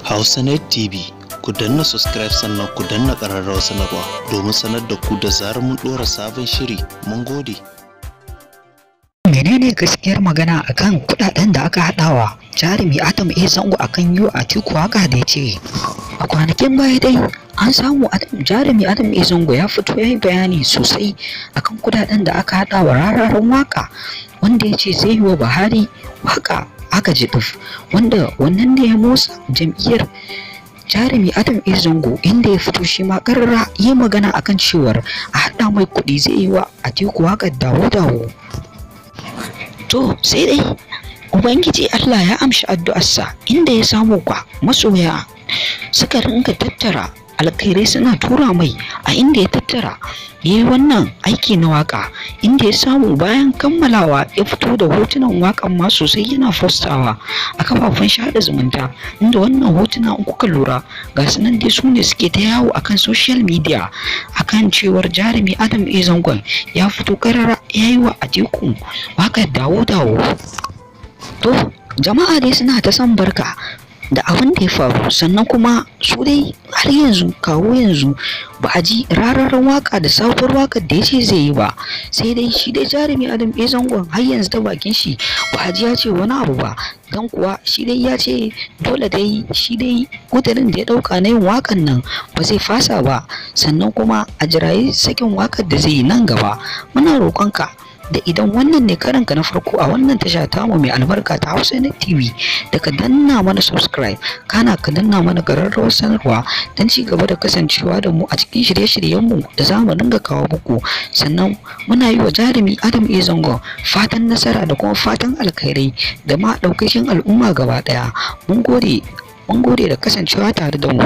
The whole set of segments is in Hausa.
Hausanet TV, ku danna subscribe sannan ku danna ƙararrawar sanarwa domin sanar da ku da zarar mun ɗora sabon shiri. Mun gode. Menene gaskiyar magana akan kudaden da aka hadawa jarumi Adam A Zango akan yiwa Atiku haka da yace a kwanakin baya dai an samu jarumi Adam A Zango ya fito yayi bayani sosai akan kudaden da aka hadawa rararen waka wanda yace zai yi wa Buhari waka aka ji duf, wanda wannan ne ya motsa jam'iyyar jarumi Adam A Zango, inda ya fito shi ma karara yi magana akan cewar a hada mai kudi zai yi wa Atiku waka dawo. To sai dai Ubangiji Allah ya amshi addu'arsa, inda ya samu kwa masoya suka ringa tattara alkhairai suna tura mai, a inda ya tattara yayi wannan aiki na waka, inda ya samu bayan kammalawa ya fito da hotunan wakan ma sosai yana fostawa a kafafen sada zumunta, inda wannan hotuna in kuka lura ga su nan dai su ne suke ta yawo akan social media akan cewar jarumi Adam A Zango ya fito karara yayi wa Atiku waka dawo. To jama'a dai suna ta san barka da abin da ya faru, sannan kuma su dai har yanzu kawo yanzu ba a ji rararen waka da sabuwar wakar da ya ce zai yi ba, sai dai shi dai jarumi Adam A Zango har yanzu ta bakin shi ba a ji ya ce wani abu ba, don kuwa shi dai ya ce dole dai shi dai kudirin da ya dauka na yin wakan nan ba zai fasa ba, sannan kuma a jirayi sakin wakar da zai yi nan gaba. Muna roƙonka da idan wannan ne karanka na farko a wannan tasha tamu mai albarka ta Hausanet TV, da ka danna mana subscribe kana ka danna mana ƙararrawar sanarwa don ci gaba da kasancewa da mu a cikin shirye-shiryenmu da za mu dinga kawo muku. Sannan muna yi wa jarumi Adam A Zango fatan nasara da kuma fatan alkhairai da ma ɗaukacin al'umma gaba ɗaya. Mun gode da kasancewa tare da mu.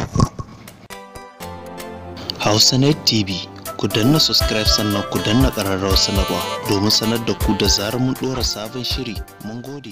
Hausanet TV, ku danna subscribe sannan ku danna ƙararrawar sanarwa domin sanar da ku da zarar mun ɗora sabon shiri. Mun gode.